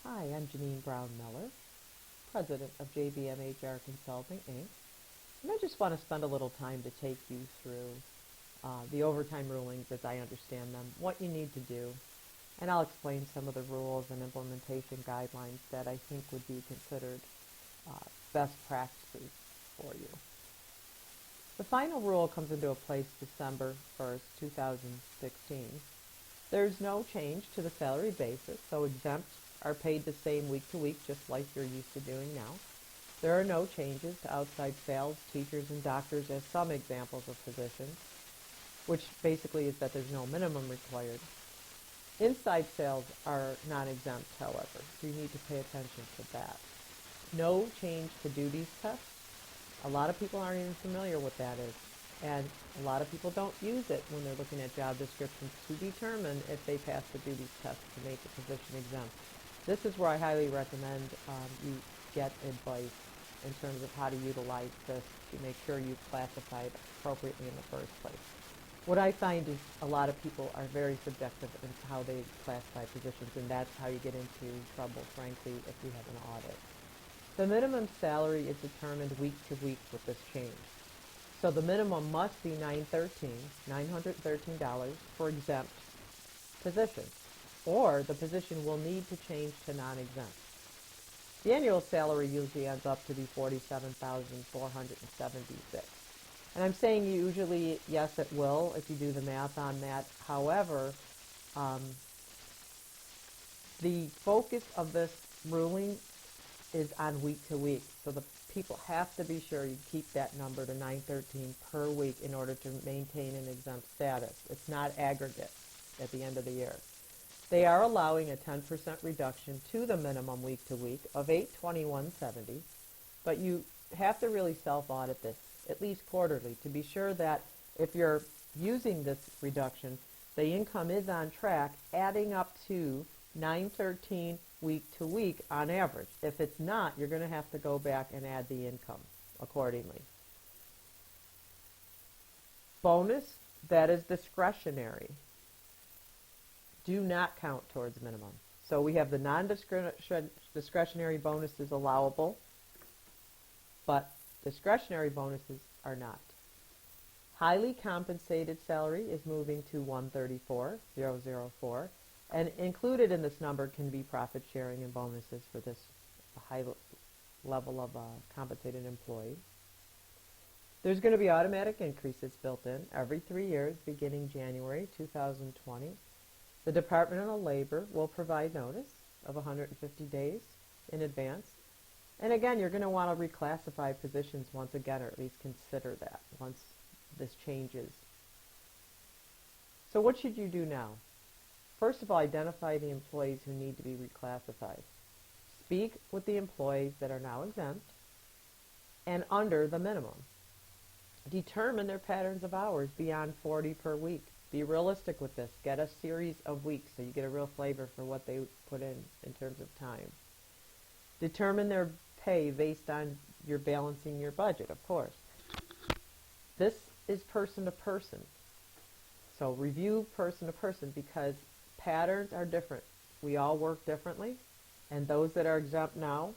Hi, I'm Janine Brown Miller, President of JBM Consulting, Inc. And I just want to spend a little time to take you through the overtime rulings as I understand them, what you need to do, and I'll explain some of the rules and implementation guidelines that I think would be considered best practices for you. The final rule comes into place December 1st, 2016. There's no change to the salary basis, so exempt are paid the same week to week, just like you're used to doing now. There are no changes to outside sales, teachers, and doctors as some examples of positions, which basically is that there's no minimum required. Inside sales are non-exempt, however, so you need to pay attention to that. No change to duties tests. A lot of people aren't even familiar what that is, and a lot of people don't use it when they're looking at job descriptions to determine if they pass the duties test to make the position exempt. This is where I highly recommend you get advice in terms of how to utilize this to make sure you classify it appropriately in the first place. What I find is a lot of people are very subjective in how they classify positions, and that's how you get into trouble, frankly, if you have an audit. The minimum salary is determined week to week with this change. So the minimum must be $913 for exempt positions, or the position will need to change to non-exempt. The annual salary usually ends up to be $47,476. And I'm saying usually, yes, it will if you do the math on that. However, the focus of this ruling is on week to week. So the people have to be sure you keep that number to $913 per week in order to maintain an exempt status. It's not aggregate at the end of the year. They are allowing a 10% reduction to the minimum week to week of $821.70, but you have to really self-audit this at least quarterly to be sure that if you're using this reduction, the income is on track, adding up to $913 week to week on average. If it's not, you're going to have to go back and add the income accordingly. Bonus, that is discretionary. Do not count towards minimum. So we have the non-discretionary bonuses allowable, but discretionary bonuses are not. Highly compensated salary is moving to $134,004, and included in this number can be profit sharing and bonuses for this high level of compensated employee. There's going to be automatic increases built in every 3 years beginning January 2020. The Department of Labor will provide notice of 150 days in advance. And again, you're going to want to reclassify positions once again, or at least consider that once this changes. So what should you do now? First of all, identify the employees who need to be reclassified. Speak with the employees that are now exempt and under the minimum. Determine their patterns of hours beyond 40 per week. Be realistic with this. Get a series of weeks so you get a real flavor for what they put in terms of time. Determine their pay based on your balancing your budget, of course. This is person to person. So review person to person because patterns are different. We all work differently, and those that are exempt now,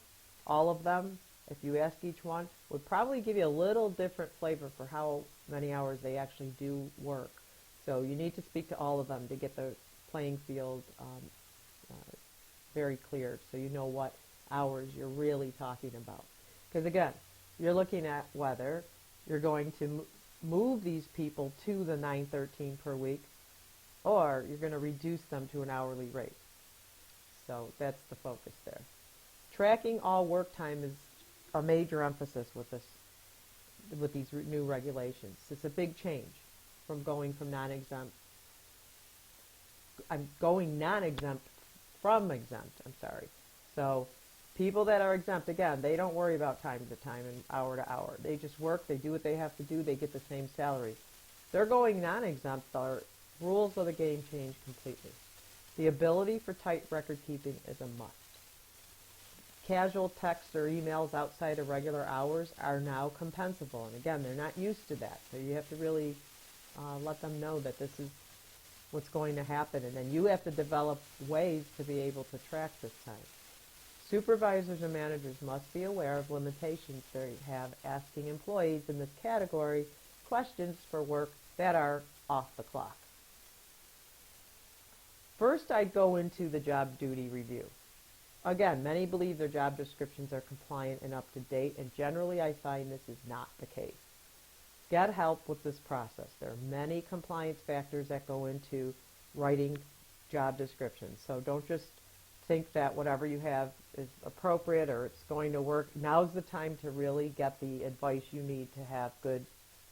all of them, if you ask each one, would probably give you a little different flavor for how many hours they actually do work. So you need to speak to all of them to get the playing field very clear so you know what hours you're really talking about. Because again, you're looking at whether you're going to move these people to the $913 per week or you're going to reduce them to an hourly rate. So that's the focus there. Tracking all work time is a major emphasis with these new regulations. It's a big change from going from non-exempt. I'm going non-exempt from exempt, So people that are exempt, again, they don't worry about time to time and hour to hour. They just work, they do what they have to do, they get the same salary. They're going non-exempt, the rules of the game change completely. The ability for tight record keeping is a must. Casual texts or emails outside of regular hours are now compensable. And again, they're not used to that. So you have to really let them know that this is what's going to happen. And then you have to develop ways to be able to track this time. Supervisors and managers must be aware of limitations they have asking employees in this category questions for work that are off the clock. First, I'd go into the job duty review. Again, many believe their job descriptions are compliant and up to date, and generally I find this is not the case. Get help with this process. There are many compliance factors that go into writing job descriptions, so don't just think that whatever you have is appropriate or it's going to work. Now's the time to really get the advice you need to have good,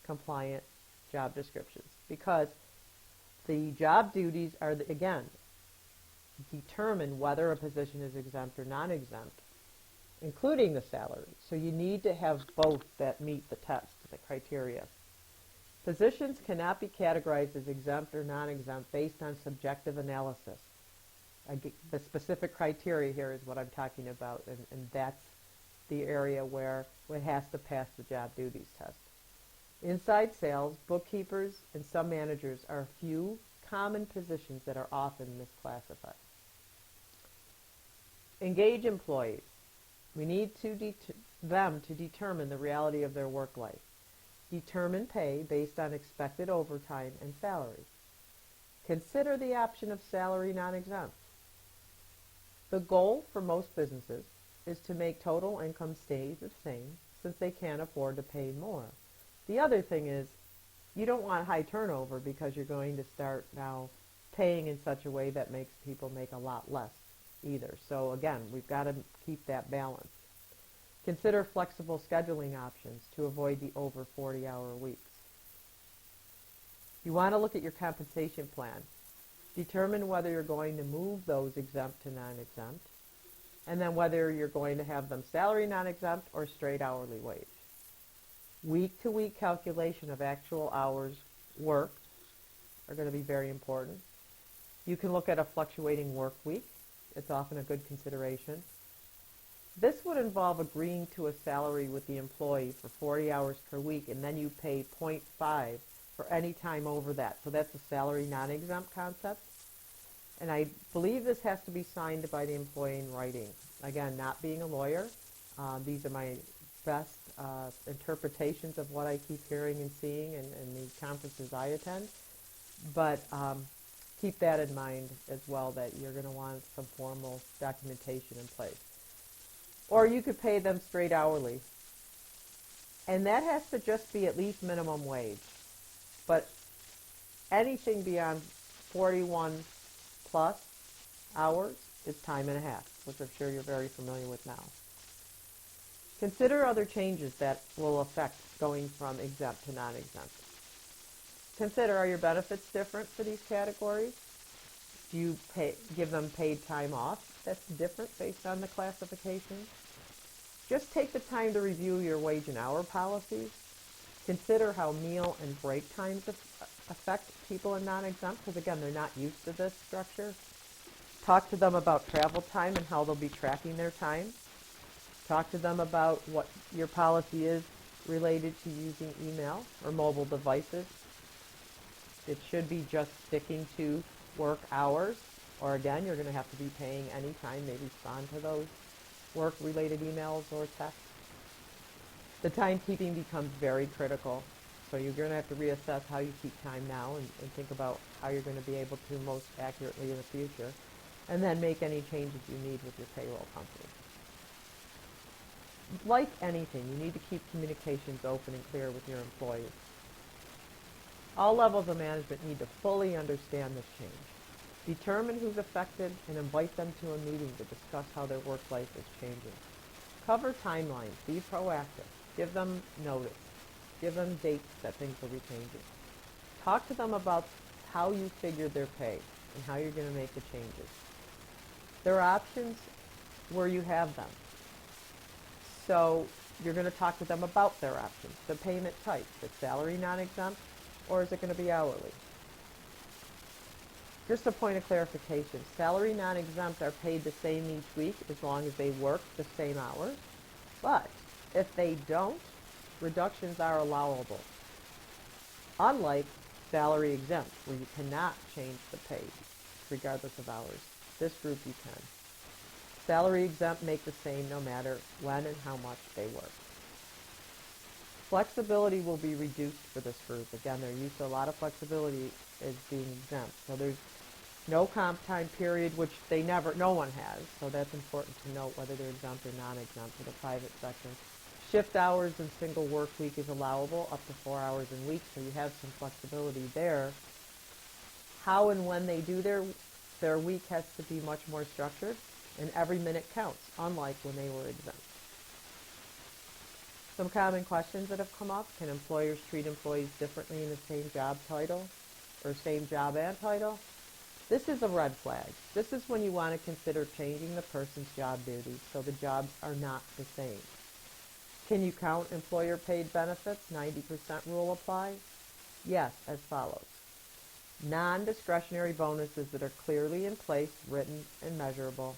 compliant job descriptions, because the job duties are, again, determine whether a position is exempt or non-exempt, including the salary. So you need to have both that meet the test, the criteria. Positions cannot be categorized as exempt or non-exempt based on subjective analysis. The specific criteria here is what I'm talking about, and that's the area where it has to pass the job duties test. Inside sales, bookkeepers, and some managers are a few common positions that are often misclassified. Engage employees. We need them to determine the reality of their work life. Determine pay based on expected overtime and salary. Consider the option of salary non-exempt. The goal for most businesses is to make total income stay the same, since they can't afford to pay more. The other thing is, you don't want high turnover because you're going to start now paying in such a way that makes people make a lot less either. So again, we've got to keep that balance. Consider flexible scheduling options to avoid the over 40-hour weeks. You want to look at your compensation plan. Determine whether you're going to move those exempt to non-exempt, and then whether you're going to have them salary non-exempt or straight hourly wage. Week-to-week calculation of actual hours worked are going to be very important. You can look at a fluctuating work week. It's often a good consideration. This would involve agreeing to a salary with the employee for 40 hours per week, and then you pay 0.5 for any time over that. So that's a salary non-exempt concept. And I believe this has to be signed by the employee in writing. Again, not being a lawyer, these are my best interpretations of what I keep hearing and seeing in the conferences I attend. But keep that in mind as well, that you're going to want some formal documentation in place. Or you could pay them straight hourly. And that has to just be at least minimum wage. But anything beyond 41 plus hours is time and a half, which I'm sure you're very familiar with now. Consider other changes that will affect going from exempt to non-exempt. Consider, are your benefits different for these categories? Do you give them paid time off that's different based on the classification? Just take the time to review your wage and hour policies. Consider how meal and break times affect people in non-exempt, because again, they're not used to this structure. Talk to them about travel time and how they'll be tracking their time. Talk to them about what your policy is related to using email or mobile devices. It should be just sticking to work hours, or again, you're going to have to be paying any time they respond to those work-related emails or texts. The timekeeping becomes very critical, so you're going to have to reassess how you keep time now and think about how you're going to be able to most accurately in the future, and then make any changes you need with your payroll company. Like anything, you need to keep communications open and clear with your employees. All levels of management need to fully understand this change. Determine who's affected and invite them to a meeting to discuss how their work life is changing. Cover timelines. Be proactive. Give them notice. Give them dates that things will be changing. Talk to them about how you figured their pay and how you're going to make the changes. There are options where you have them. So you're going to talk to them about their options. The payment type, the salary non-exempt, or is it going to be hourly? Just a point of clarification, salary non-exempt are paid the same each week as long as they work the same hours, but if they don't, reductions are allowable. Unlike salary exempt, where you cannot change the pay regardless of hours. This group you can. Salary exempt make the same no matter when and how much they work. Flexibility will be reduced for this group. Again, they're used to a lot of flexibility as being exempt. So there's no comp time period, which no one has. So that's important to note whether they're exempt or non-exempt for the private sector. Shift hours and single work week is allowable up to 4 hours a week, so you have some flexibility there. How and when they do their week has to be much more structured, and every minute counts, unlike when they were exempt. Some common questions that have come up: can employers treat employees differently in the same job title or same job and title? This is a red flag. This is when you want to consider changing the person's job duties so the jobs are not the same. Can you count employer paid benefits? 90% rule apply? Yes, as follows. Non-discretionary bonuses that are clearly in place, written and measurable.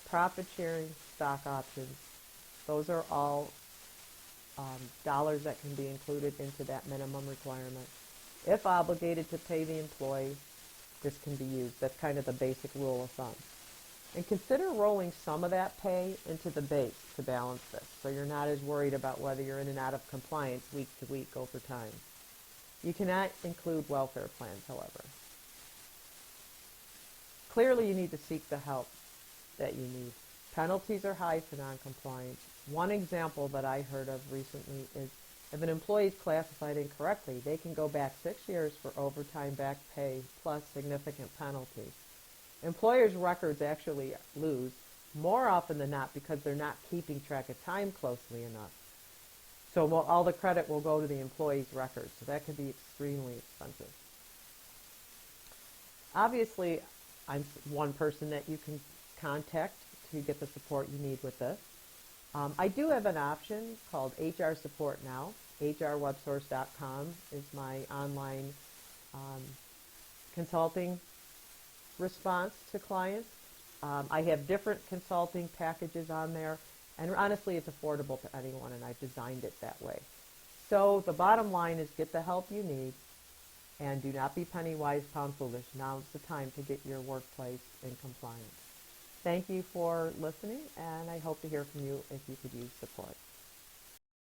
Profit sharing, stock options. Those are all dollars that can be included into that minimum requirement. If obligated to pay the employee, this can be used. That's kind of the basic rule of thumb. And consider rolling some of that pay into the base to balance this, so you're not as worried about whether you're in and out of compliance week to week over time. You cannot include welfare plans, however. Clearly, you need to seek the help that you need. Penalties are high for noncompliance. One example that I heard of recently is if an employee is classified incorrectly, they can go back 6 years for overtime back pay plus significant penalties. Employers' records actually lose more often than not because they're not keeping track of time closely enough. So all the credit will go to the employee's records, so that can be extremely expensive. Obviously, I'm one person that you can contact to get the support you need with this. I do have an option called HR Support Now. hrwebsource.com is my online consulting response to clients. I have different consulting packages on there, and honestly, it's affordable to anyone, and I've designed it that way. So the bottom line is get the help you need, and do not be penny wise, pound foolish. Now's the time to get your workplace in compliance. Thank you for listening, and I hope to hear from you if you could use support.